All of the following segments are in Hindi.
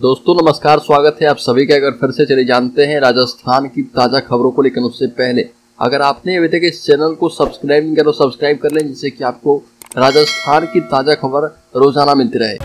दोस्तों नमस्कार, स्वागत है आप सभी का। अगर फिर से चलिए जानते हैं राजस्थान की ताज़ा खबरों को। लेकिन उससे पहले अगर आपने अभी तक इस चैनल को सब्सक्राइब नहीं किया तो सब्सक्राइब कर लें, जिससे कि आपको राजस्थान की ताज़ा खबर रोजाना मिलती रहे।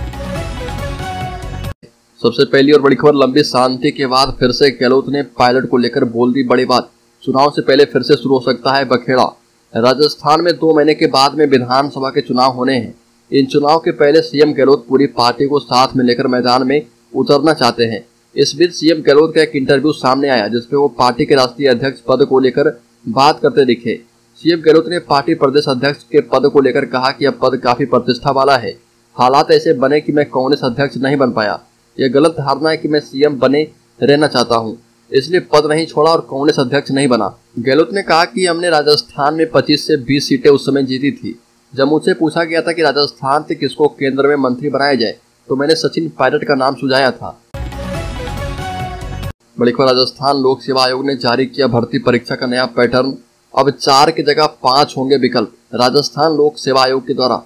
सबसे पहली और बड़ी खबर, लंबी शांति के बाद फिर से गहलोत ने पायलट को लेकर बोल दी बड़ी बात। चुनाव से पहले फिर से शुरू हो सकता है बखेड़ा। राजस्थान में 2 महीने के बाद में विधानसभा के चुनाव होने हैं। इन चुनाव के पहले सीएम गहलोत पूरी पार्टी को साथ में लेकर मैदान में उतरना चाहते हैं। इस बीच सीएम गहलोत का एक इंटरव्यू सामने आया, जिसमें वो पार्टी के राष्ट्रीय अध्यक्ष पद को लेकर बात करते दिखे। सीएम गहलोत ने पार्टी प्रदेश अध्यक्ष के पद को लेकर कहा कि यह पद काफी प्रतिष्ठा वाला है। हालात ऐसे बने कि मैं कांग्रेस अध्यक्ष नहीं बन पाया। यह गलत धारणा है कि मैं सीएम बने रहना चाहता हूँ, इसलिए पद नहीं छोड़ा और कांग्रेस अध्यक्ष नहीं बना। गहलोत ने कहा कि हमने राजस्थान में 25 से 20 सीटें उस समय जीती थी। जब मुझसे पूछा गया था कि राजस्थान से किसको केंद्र में मंत्री बनाया जाए, तो मैंने सचिन पायलट का नाम सुझाया था। बड़ी खबर, राजस्थान लोक सेवा आयोग ने जारी किया भर्ती परीक्षा का नया पैटर्न। अब 4 की जगह 5 होंगे विकल्प। राजस्थान लोक सेवा आयोग के द्वारा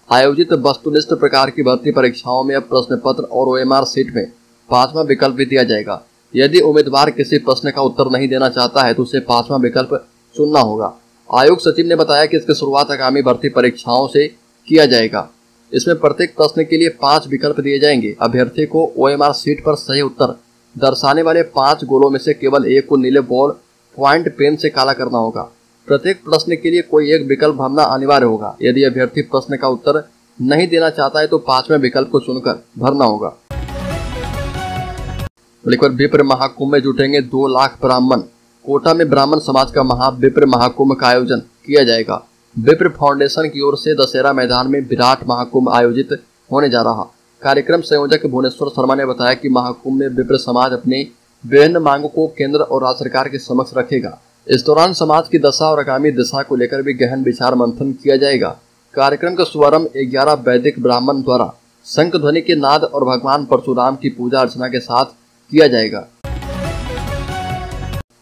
आयोजित वस्तुनिष्ठ प्रकार की भर्ती परीक्षाओं में अब प्रश्न पत्र और OMR सीट में 5वां विकल्प भी दिया जाएगा। यदि उम्मीदवार किसी प्रश्न का उत्तर नहीं देना चाहता है तो उसे 5वां विकल्प चुनना होगा। आयोग सचिव ने बताया कि इसकी शुरुआत आगामी भर्ती परीक्षाओं से किया जाएगा। इसमें प्रत्येक प्रश्न के लिए 5 विकल्प दिए जाएंगे। अभ्यर्थी को OMR सीट पर सही उत्तर दर्शाने वाले 5 गोलों में से केवल एक को नीले बॉल पॉइंट पेन से काला करना होगा। प्रत्येक प्रश्न के लिए कोई एक विकल्प भरना अनिवार्य होगा। यदि अभ्यर्थी प्रश्न का उत्तर नहीं देना चाहता है तो 5वें विकल्प को चुनकर भरना होगा। विप्र महाकुंभ में जुटेंगे 2 लाख ब्राह्मण। कोटा में ब्राह्मण समाज का विप्र महाकुंभ का आयोजन किया जाएगा। विप्र फाउंडेशन की ओर से दशहरा मैदान में विराट महाकुंभ आयोजित होने जा रहा। कार्यक्रम संयोजक भुवनेश्वर शर्मा ने बताया कि महाकुंभ में विप्र समाज अपने विभिन्न मांगों को केंद्र और राज्य सरकार के समक्ष रखेगा। इस दौरान समाज की दशा और आगामी दिशा को लेकर भी गहन विचार मंथन किया जाएगा। कार्यक्रम का शुभारंभ 11 वैदिक ब्राह्मण द्वारा शंख ध्वनि के नाद और भगवान परशुराम की पूजा अर्चना के साथ किया जाएगा।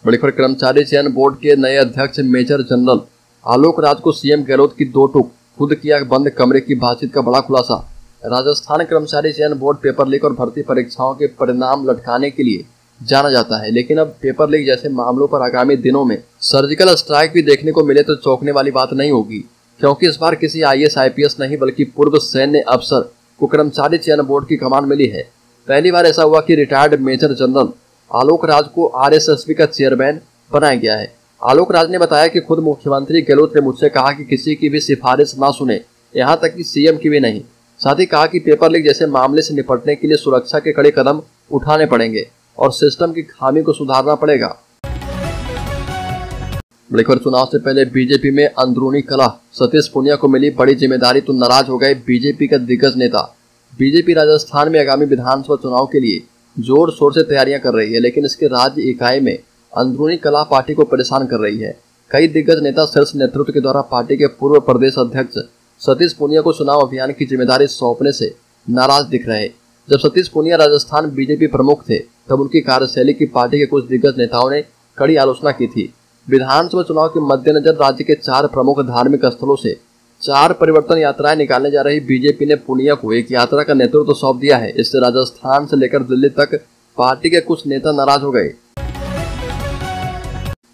बड़ी खबर, कर्मचारी चयन बोर्ड के नए अध्यक्ष मेजर जनरल आलोक राज को सीएम गहलोत की 2 टूक खुद किया बंद कमरे की बातचीत का बड़ा खुलासा। राजस्थान कर्मचारी चयन बोर्ड पेपर लीक और भर्ती परीक्षाओं के परिणाम लटकाने के लिए जाना जाता है, लेकिन अब पेपर लीक जैसे मामलों पर आगामी दिनों में सर्जिकल स्ट्राइक भी देखने को मिले तो चौंकने वाली बात नहीं होगी, क्योंकि इस बार किसी IAS IPS नहीं बल्कि पूर्व सैन्य अफसर को कर्मचारी चयन बोर्ड की कमान मिली है। पहली बार ऐसा हुआ कि retired major general Alok Raj को RSSB का चेयरमैन बनाया गया है। आलोक राज ने बताया कि खुद मुख्यमंत्री गहलोत ने मुझसे कहा कि किसी की भी सिफारिश ना सुने, यहाँ तक कि सीएम की भी नहीं। साथ ही कहा कि पेपर लीक जैसे मामले से निपटने के लिए सुरक्षा के कड़े कदम उठाने पड़ेंगे और सिस्टम की खामी को सुधारना पड़ेगा। चुनाव से पहले बीजेपी में अंदरूनी कलह। सतीश पूनिया को मिली बड़ी जिम्मेदारी तो नाराज हो गए बीजेपी का दिग्गज नेता। बीजेपी राजस्थान में आगामी विधानसभा चुनाव के लिए जोर शोर से तैयारियां कर रही है, लेकिन इसके राज्य इकाई में अंदरूनी कलह पार्टी को परेशान कर रही है। कई दिग्गज नेता शीर्ष नेतृत्व के द्वारा पार्टी के पूर्व प्रदेश अध्यक्ष सतीश पूनिया को चुनाव अभियान की जिम्मेदारी सौंपने से नाराज दिख रहे। जब सतीश पूनिया राजस्थान बीजेपी प्रमुख थे तब उनकी कार्यशैली की पार्टी के कुछ दिग्गज नेताओं ने कड़ी आलोचना की थी। विधानसभा चुनाव के मद्देनजर राज्य के 4 प्रमुख धार्मिक स्थलों से 4 परिवर्तन यात्राएं निकालने जा रही बीजेपी ने पूनिया को एक यात्रा का नेतृत्व सौंप दिया है। इससे राजस्थान से लेकर दिल्ली तक पार्टी के कुछ नेता नाराज हो गए।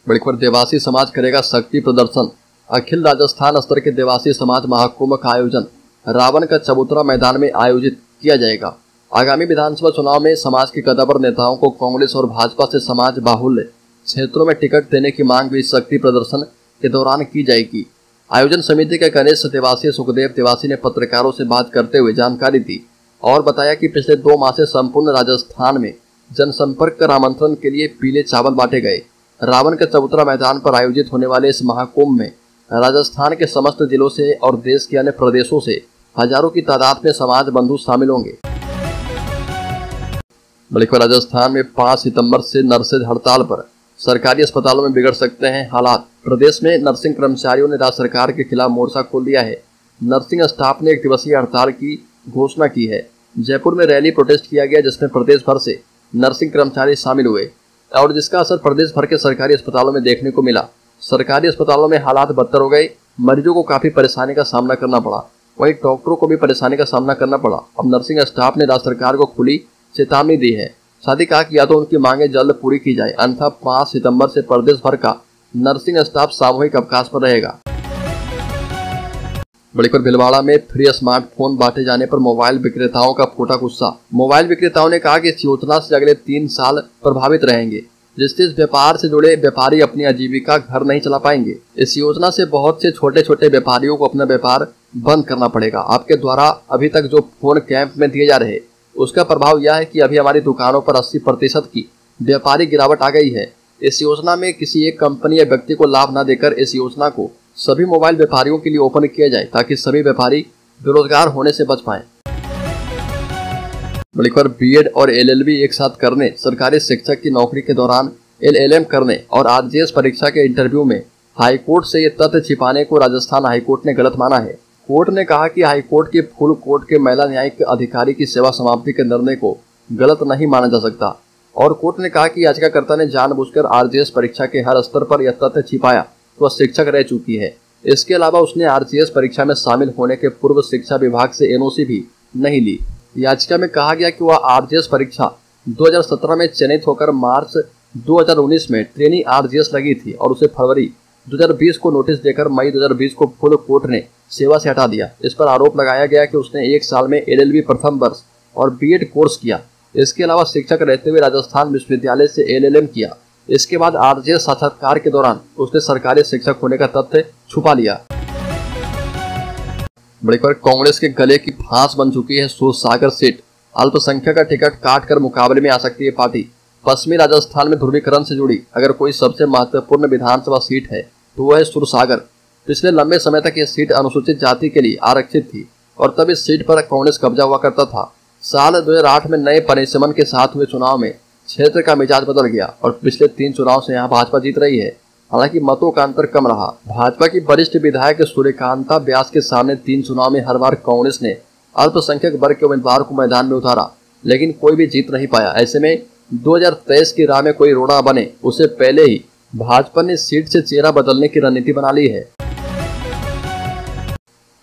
बड़ी खबर, देवासी समाज करेगा शक्ति प्रदर्शन। अखिल राजस्थान स्तर के देवासी समाज महाकुंभ का आयोजन रावण का चबूतरा मैदान में आयोजित किया जाएगा। आगामी विधानसभा चुनाव में समाज के कद्दावर नेताओं को कांग्रेस और भाजपा से समाज बाहुल्य क्षेत्रों में टिकट देने की मांग भी शक्ति प्रदर्शन के दौरान की जाएगी। आयोजन समिति के गणेश देवासी सुखदेव देवासी ने पत्रकारों से बात करते हुए जानकारी दी और बताया कि पिछले 2 माह से संपूर्ण राजस्थान में जनसंपर्क कर आमंत्रण के लिए पीले चावल बांटे गए। रावण के चबूतरा मैदान पर आयोजित होने वाले इस महाकुंभ में राजस्थान के समस्त जिलों से और देश के अन्य प्रदेशों से हजारों की तादाद में समाज बंधु शामिल होंगे। राजस्थान में 5 सितंबर से नर्सेज हड़ताल पर। सरकारी अस्पतालों में बिगड़ सकते हैं हालात। प्रदेश में नर्सिंग कर्मचारियों ने राज्य सरकार के खिलाफ मोर्चा खोल दिया है। नर्सिंग स्टाफ ने 1 दिवसीय हड़ताल की घोषणा की है। जयपुर में रैली प्रोटेस्ट किया गया, जिसमें प्रदेश भर से नर्सिंग कर्मचारी शामिल हुए और जिसका असर प्रदेश भर के सरकारी अस्पतालों में देखने को मिला। सरकारी अस्पतालों में हालात बदतर हो गए। मरीजों को काफी परेशानी का सामना करना पड़ा, वहीं डॉक्टरों को भी परेशानी का सामना करना पड़ा। अब नर्सिंग स्टाफ ने राज्य सरकार को खुली चेतावनी दी है। साथ ही कहा कि या तो उनकी मांगे जल्द पूरी की जाए, अन्यथा 5 सितंबर से प्रदेश भर का नर्सिंग स्टाफ सामूहिक अवकाश पर रहेगा। बड़ी खबर भीलवाड़ा में फ्री स्मार्टफोन बांटे जाने पर मोबाइल विक्रेताओं का फूटा गुस्सा। मोबाइल विक्रेताओं ने कहा कि इस योजना से अगले 3 साल प्रभावित रहेंगे, जिससे इस व्यापार से जुड़े व्यापारी अपनी आजीविका घर नहीं चला पाएंगे। इस योजना से बहुत से छोटे छोटे व्यापारियों को अपना व्यापार बंद करना पड़ेगा। आपके द्वारा अभी तक जो फोन कैंप में दिए जा रहे, उसका प्रभाव यह है कि अभी हमारी दुकानों पर 80% की व्यापारी गिरावट आ गई है। इस योजना में किसी एक कंपनी या व्यक्ति को लाभ न देकर इस योजना को सभी मोबाइल व्यापारियों के लिए ओपन किया जाए, ताकि सभी व्यापारी बेरोजगार होने से बच पाएं। बड़ी खबर बीएड और एलएलबी एक साथ करने, सरकारी शिक्षक की नौकरी के दौरान एलएलएम करने और आरजीएस परीक्षा के इंटरव्यू में हाईकोर्ट से ये तथ्य छिपाने को राजस्थान हाईकोर्ट ने गलत माना है। कोर्ट ने कहा कि हाईकोर्ट के फुल कोर्ट के महिला न्यायिक अधिकारी की सेवा समाप्ति के निर्णय को गलत नहीं माना जा सकता, और कोर्ट ने कहा कि याचिकाकर्ता ने जानबूझकर आरजीएस परीक्षा के हर स्तर पर यह तथ्य छिपाया तो वह शिक्षक रह चुकी है। इसके अलावा उसने आरजीएस परीक्षा में शामिल होने के पूर्व शिक्षा विभाग से एनओसी भी नहीं ली। याचिका में कहा गया कि वह आरजीएस परीक्षा 2017 में चयनित होकर मार्च 2019 में ट्रेनी आरजीएस लगी थी और उसे फरवरी 2020 को नोटिस देकर मई 2020 को फुल कोर्ट ने सेवा से हटा दिया। इस पर आरोप लगाया गया कि उसने 1 साल में एलएलबी प्रथम वर्ष और बीएड कोर्स किया। इसके अलावा शिक्षक रहते हुए राजस्थान विश्वविद्यालय से एलएलएम किया। इसके बाद आरजीएस साक्षात्कार के दौरान उसने सरकारी शिक्षक होने का तथ्य छुपा लिया। बड़ी खबर, कांग्रेस के गले की फांस बन चुकी है सूरसागर सीट। अल्पसंख्यक का टिकट काट कर मुकाबले में आ सकती है पार्टी। पश्चिमी राजस्थान में ध्रुवीकरण से जुड़ी अगर कोई सबसे महत्वपूर्ण विधानसभा सीट है तो वह है सूरसागर। पिछले लंबे समय तक यह सीट अनुसूचित जाति के लिए आरक्षित थी और तब इस सीट पर कांग्रेस कब्जा हुआ करता था। साल 2008 में नए परिसमन के साथ हुए चुनाव में क्षेत्र का मिजाज बदल गया और पिछले 3 चुनाव से यहां भाजपा जीत रही है। हालांकि मतों का अंतर कम रहा। भाजपा की वरिष्ठ विधायक सूर्यकांता व्यास के सामने 3 चुनाव में हर बार कांग्रेस ने अल्पसंख्यक वर्ग के उम्मीदवार को मैदान में उतारा, लेकिन कोई भी जीत नहीं पाया। ऐसे में 2023 की राह में कोई रोड़ा बने उससे पहले ही भाजपा ने सीट से चेहरा बदलने की रणनीति बना ली है।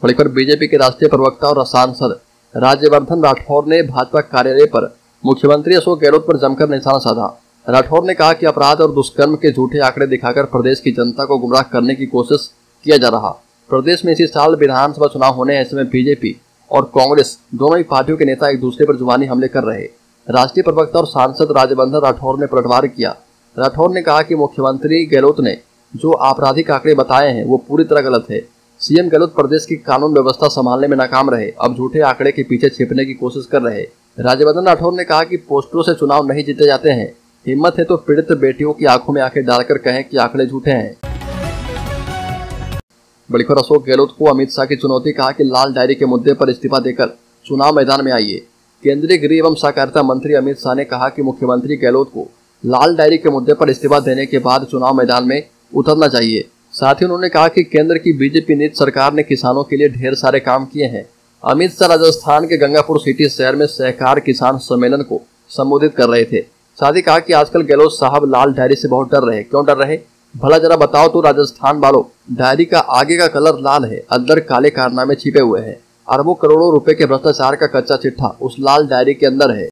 बड़ी खबर, बीजेपी के राष्ट्रीय प्रवक्ता और सांसद राज्यवर्धन राठौर ने भाजपा कार्यालय पर मुख्यमंत्री अशोक गहलोत पर जमकर निशाना साधा। राठौर ने कहा कि अपराध और दुष्कर्म के झूठे आंकड़े दिखाकर प्रदेश की जनता को गुमराह करने की कोशिश किया जा रहा। प्रदेश में इसी साल विधानसभा चुनाव होने, ऐसे में बीजेपी और कांग्रेस दोनों ही पार्टियों के नेता एक दूसरे पर जुबानी हमले कर रहे। राष्ट्रीय प्रवक्ता और सांसद राज्यवर्धन राठौर ने पलटवार किया। राठौर ने कहा कि मुख्यमंत्री गहलोत ने जो आपराधिक आंकड़े बताए हैं वो पूरी तरह गलत है। सीएम गहलोत प्रदेश की कानून व्यवस्था संभालने में नाकाम रहे, अब झूठे आंकड़े के पीछे छिपने की कोशिश कर रहे। राज्यवर्धन राठौर ने कहा कि पोस्टरों से चुनाव नहीं जीते जाते हैं। हिम्मत है तो पीड़ित बेटियों की आंखों में आंखें डालकर कहें कि आंकड़े झूठे हैं। बड़ी खबर, अशोक गहलोत को अमित शाह की चुनौती, कहा कि लाल डायरी के मुद्दे पर इस्तीफा देकर चुनाव मैदान में आइए। केंद्रीय गृह एवं सहकारिता मंत्री अमित शाह ने कहा कि मुख्यमंत्री गहलोत को लाल डायरी के मुद्दे पर इस्तीफा देने के बाद चुनाव मैदान में उतरना चाहिए। साथ ही उन्होंने कहा कि केंद्र की बीजेपी नीति सरकार ने किसानों के लिए ढेर सारे काम किए हैं। अमित शाह राजस्थान के गंगापुर सिटी शहर में सहकार किसान सम्मेलन को संबोधित कर रहे थे। साथ ही कहा कि आजकल गहलोत साहब लाल डायरी से बहुत डर रहे। क्यों डर रहे, भला जरा बताओ तो राजस्थान वालों। डायरी का आगे का कलर लाल है, अंदर काले कारनामे छिपे हुए हैं। अरबों करोड़ों रुपए के भ्रष्टाचार का कच्चा चिट्ठा उस लाल डायरी के अंदर है।